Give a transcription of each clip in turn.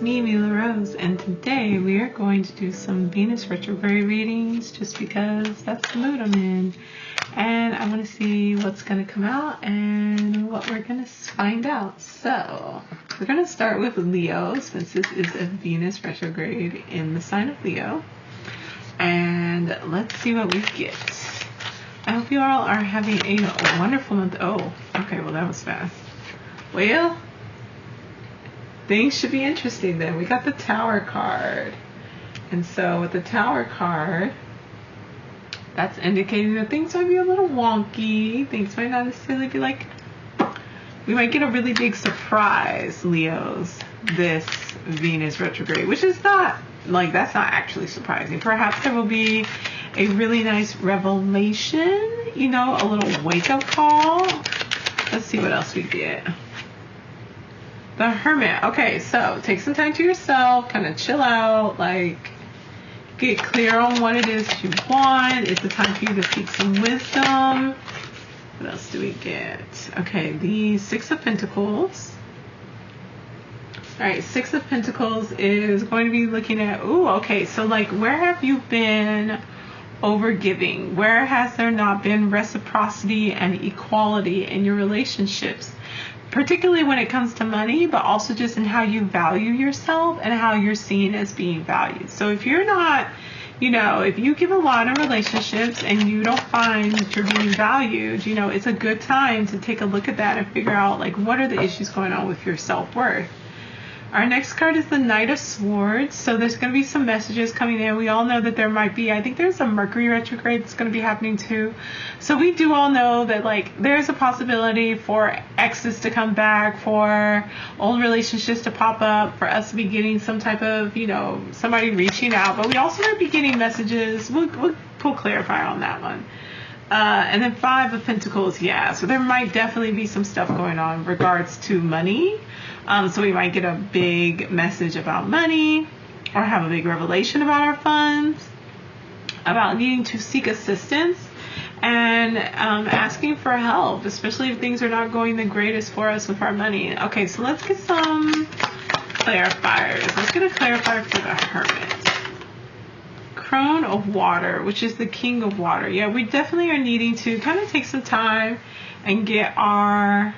me, Mila Rose, and today we are going to do some Venus Retrograde readings just because that's the mood I'm in. And I want to see what's going to come out and what we're going to find out. So, we're going to start with Leo, since this is a Venus Retrograde in the sign of Leo. And let's see what we get. I hope you all are having a wonderful month. Oh, okay, well that was fast. Well, things should be interesting then. We got the Tower card. And so with the Tower card, that's indicating that things might be a little wonky. Things might not necessarily be like, we might get a really big surprise, Leos, this Venus retrograde, which is not, like, that's not actually surprising. Perhaps there will be a really nice revelation, you know, a little wake-up call. Let's see what else we get. The Hermit. Okay, so take some time to yourself, kind of chill out, like get clear on what it is you want. It's the time for you to seek some wisdom. What else do we get? Okay, the Six of Pentacles. All right, Six of Pentacles is going to be looking at, ooh, okay, so like where have you been overgiving? Where has there not been reciprocity and equality in your relationships? Particularly when it comes to money, but also just in how you value yourself and how you're seen as being valued. So if you're not, you know, if you give a lot in relationships and you don't find that you're being valued, you know, it's a good time to take a look at that and figure out, like, what are the issues going on with your self-worth. Our next card is the Knight of Swords. So there's going to be some messages coming in. We all know that there might be, I think there's a Mercury retrograde that's going to be happening too. So we do all know that, like, there's a possibility for exes to come back, for old relationships to pop up, for us to be getting some type of, you know, somebody reaching out. But we also might be getting messages. We'll clarify on that one. And then Five of Pentacles, yeah. So there might definitely be some stuff going on in regards to money. So we might get a big message about money, or have a big revelation about our funds, about needing to seek assistance, and asking for help, especially if things are not going the greatest for us with our money. Okay, so let's get some clarifiers. Let's get a clarifier for the Hermit. Crone of Water, which is the King of Water. Yeah, we definitely are needing to kind of take some time and get our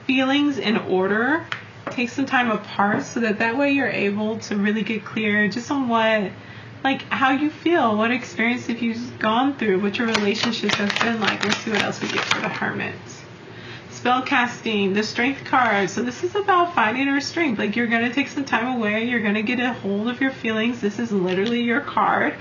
feelings in order. Take some time apart so that way you're able to really get clear just on what, like, how you feel, what experience have you gone through, what your relationships have been like. Let's see what else we get for the Hermit. Spell casting, the Strength card. So this is about finding our strength. Like, you're going to take some time away. You're going to get a hold of your feelings. This is literally your card.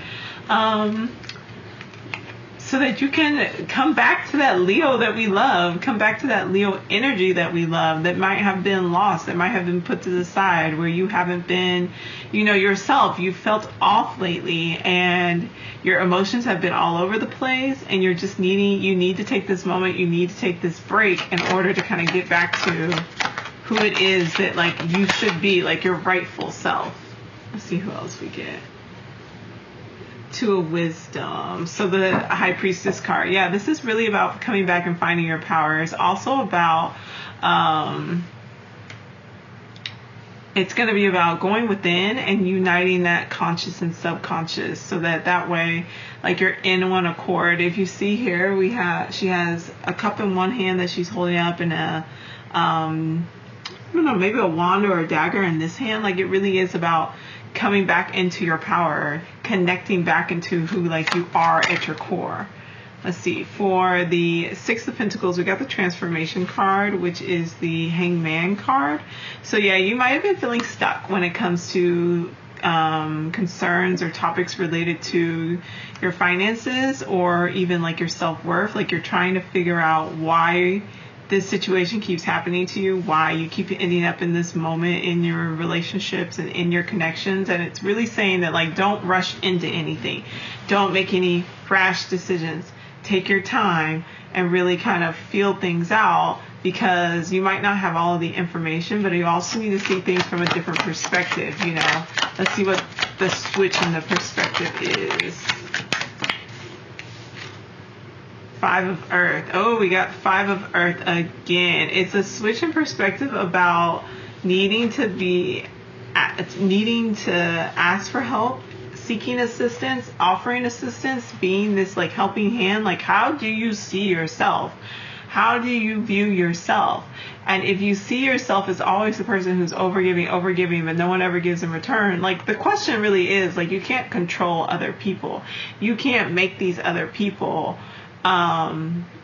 So that you can come back to that Leo that we love, come back to that Leo energy that we love, that might have been lost, that might have been put to the side, where you haven't been, you know, yourself. You felt off lately and your emotions have been all over the place, and you're just you need to take this moment, you need to take this break in order to kind of get back to who it is that, like, you should be, like your rightful self. Let's see who else we get. Two of Wisdom. So the High Priestess card. Yeah, this is really about coming back and finding your power. It's also about, it's going to be about going within and uniting that conscious and subconscious, so that way, like, you're in one accord. If you see here, she has a cup in one hand that she's holding up, and a, I don't know, maybe a wand or a dagger in this hand. Like, it really is about coming back into your power, connecting back into who, like, you are at your core. Let's see. For the Six of Pentacles, we got the Transformation card, which is the Hangman card. So yeah, you might have been feeling stuck when it comes to concerns or topics related to your finances, or even like your self-worth. Like, you're trying to figure out why this situation keeps happening to you, why you keep ending up in this moment in your relationships and in your connections. And it's really saying that, like, don't rush into anything. Don't make any rash decisions. Take your time and really kind of feel things out, because you might not have all of the information, but you also need to see things from a different perspective, you know. Let's see what the switch in the perspective is. Five of Earth. Oh, we got Five of Earth again. It's a switch in perspective about needing to be needing to ask for help, seeking assistance, offering assistance, being this like helping hand. Like, how do you see yourself? How do you view yourself? And if you see yourself as always the person who's overgiving, but no one ever gives in return, like, the question really is, like, you can't control other people. You can't make these other people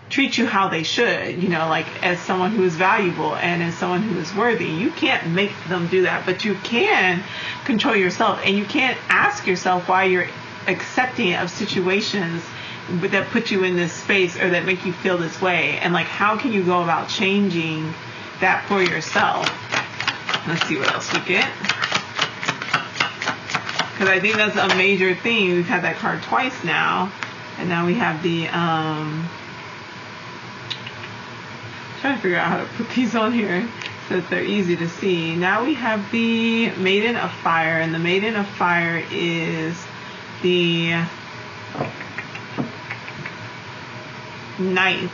treat you how they should, you know, like, as someone who is valuable and as someone who is worthy. You can't make them do that, but you can control yourself, and you can't ask yourself why you're accepting of situations that put you in this space or that make you feel this way, and like, how can you go about changing that for yourself? Let's see what else we get, because I think that's a major thing. We've had that card twice now, and now we have the trying to figure out how to put these on here so that they're easy to see. Now we have the Maiden of Fire, and the Maiden of Fire is the Knight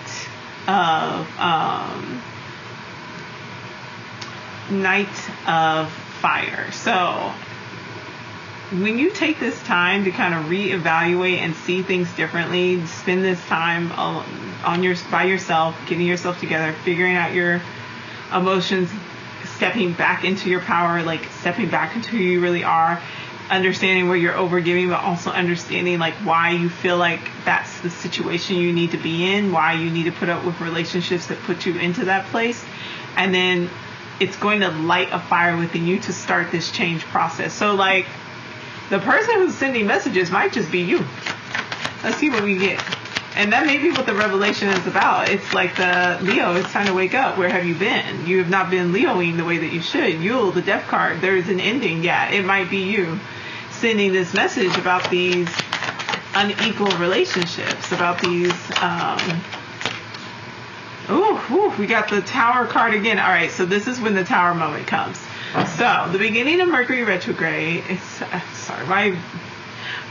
of Fire. So when you take this time to kind of reevaluate and see things differently, spend this time by yourself, getting yourself together, figuring out your emotions, stepping back into your power, like stepping back into who you really are, understanding where you're overgiving, but also understanding like why you feel like that's the situation you need to be in, why you need to put up with relationships that put you into that place. And then it's going to light a fire within you to start this change process. So like, the person who's sending messages might just be you. Let's see what we get. And that may be what the revelation is about. It's like the Leo, it's time to wake up. Where have you been? You have not been Leoing the way that you should. Yule, the death card, there's an ending. Yeah, it might be you sending this message about these unequal relationships, about these, we got the Tower card again. All right, so this is when the Tower moment comes. So the beginning of Mercury retrograde, sorry,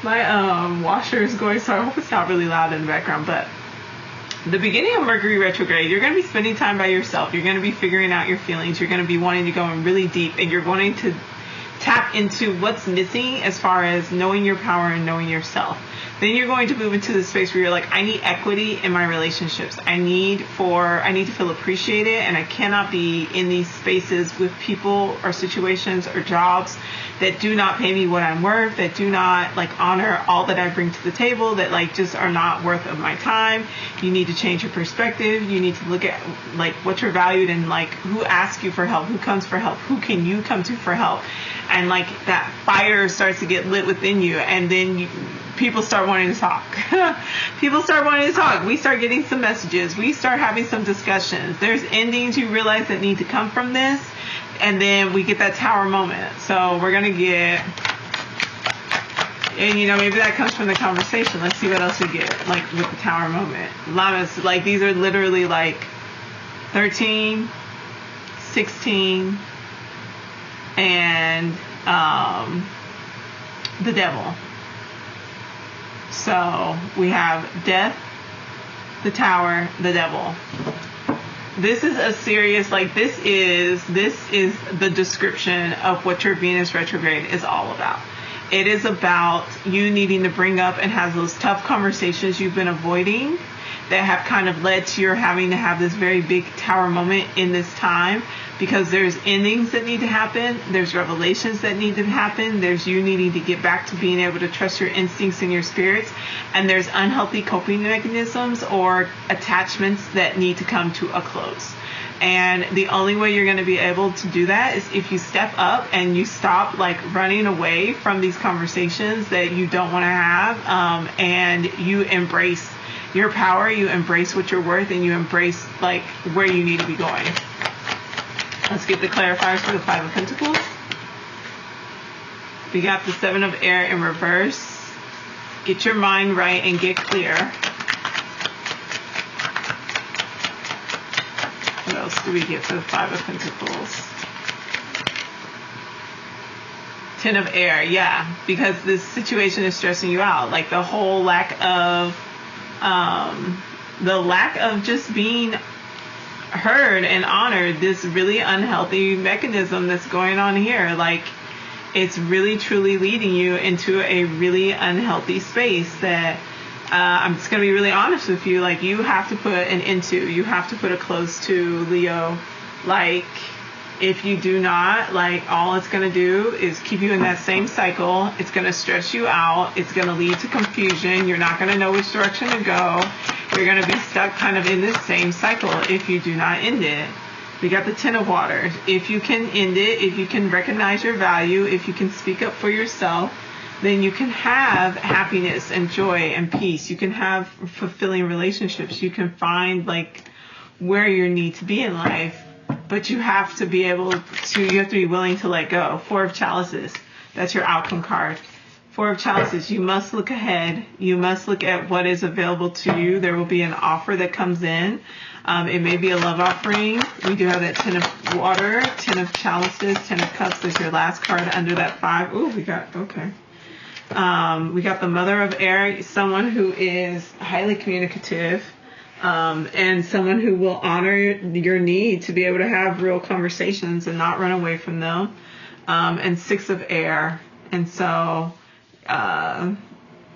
my washer is going, so I hope it's not really loud in the background, but the beginning of Mercury retrograde, you're going to be spending time by yourself. You're going to be figuring out your feelings. You're going to be wanting to go in really deep, and you're wanting to tap into what's missing as far as knowing your power and knowing yourself. Then you're going to move into the space where you're like, I need equity in my relationships. I need to feel appreciated, and I cannot be in these spaces with people or situations or jobs that do not pay me what I'm worth, that do not like honor all that I bring to the table, that like just are not worth of my time. You need to change your perspective. You need to look at like what you're valued and like who asks you for help, who comes for help, who can you come to for help. And like that fire starts to get lit within you, and then people start wanting to talk. People start wanting to talk. We start getting some messages. We start having some discussions. There's endings you realize that need to come from this. And then we get that Tower moment. So we're going to get, and you know, maybe that comes from the conversation. Let's see what else we get, like with the Tower moment. Lamas, like these are literally like 13, 16, and the Devil. So we have Death, the Tower, the Devil. This is a serious, like this is the description of what your Venus retrograde is all about. It is about you needing to bring up and have those tough conversations you've been avoiding that have kind of led to your having to have this very big Tower moment in this time, because there's endings that need to happen, there's revelations that need to happen, there's you needing to get back to being able to trust your instincts and your spirits, and there's unhealthy coping mechanisms or attachments that need to come to a close. And the only way you're going to be able to do that is if you step up and you stop like running away from these conversations that you don't want to have, and you embrace your power, you embrace what you're worth, and you embrace like where you need to be going. Let's get the clarifiers for the Five of Pentacles. We got the Seven of Air in reverse. Get your mind right and get clear. What else do we get for the Five of Pentacles? Ten of Air, yeah, because this situation is stressing you out. Like the whole lack of just being heard and honored, this really unhealthy mechanism that's going on here. Like it's really truly leading you into a really unhealthy space that I'm just going to be really honest with you. Like, you have to put an end to, you have to put a close to, Leo. Like, if you do not, like, all it's going to do is keep you in that same cycle. It's going to stress you out. It's going to lead to confusion. You're not going to know which direction to go. You're going to be stuck kind of in this same cycle if you do not end it. We got the Ten of Waters. If you can end it, if you can recognize your value, if you can speak up for yourself, then you can have happiness and joy and peace. You can have fulfilling relationships. You can find, like, where you need to be in life. But you have to be able to, you have to be willing to let go. Four of Chalices. That's your outcome card. Four of Chalices. You must look ahead. You must look at what is available to you. There will be an offer that comes in. It may be a love offering. We do have that Ten of Water, Ten of Chalices, Ten of Cups is your last card under that 5. Ooh, we got the Mother of Air, someone who is highly communicative. And someone who will honor your need to be able to have real conversations and not run away from them. And 6 of Air. And so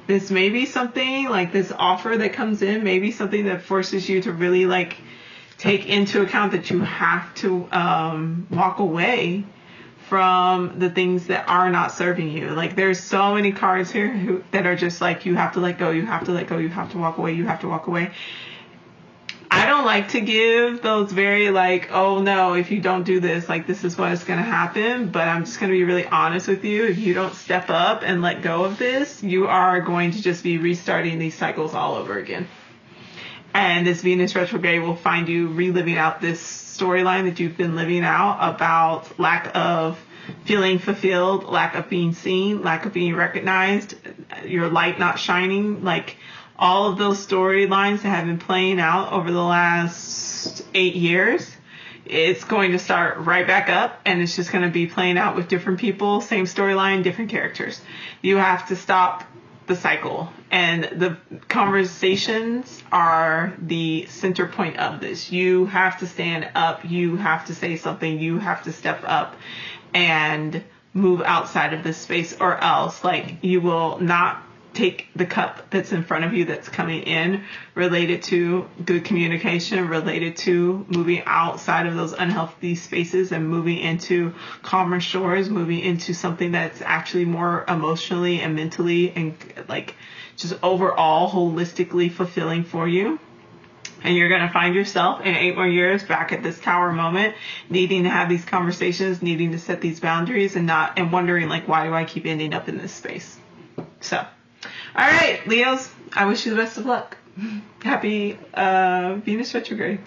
this may be something like this offer that comes in, maybe something that forces you to really, like, take into account that you have to walk away from the things that are not serving you. Like, there's so many cards here that are just like, you have to let go, you have to let go, you have to walk away, you have to walk away. I don't like to give those very, like, oh no, if you don't do this, like, this is what is going to happen. But I'm just going to be really honest with you. If you don't step up and let go of this, you are going to just be restarting these cycles all over again. And this Venus retrograde will find you reliving out this storyline that you've been living out about lack of feeling fulfilled, lack of being seen, lack of being recognized, your light not shining, like, all of those storylines that have been playing out over the last 8 years, it's going to start right back up, and it's just going to be playing out with different people, same storyline, different characters. You have to stop the cycle, and the conversations are the center point of this. You have to stand up, you have to say something, you have to step up and move outside of this space, or else, like, you will not take the cup that's in front of you that's coming in, related to good communication, related to moving outside of those unhealthy spaces and moving into calmer shores, moving into something that's actually more emotionally and mentally and, like, just overall holistically fulfilling for you. And you're going to find yourself in 8 more years back at this tower moment, needing to have these conversations, needing to set these boundaries, and wondering, like, why do I keep ending up in this space? So, all right, Leos, I wish you the best of luck. Happy Venus retrograde.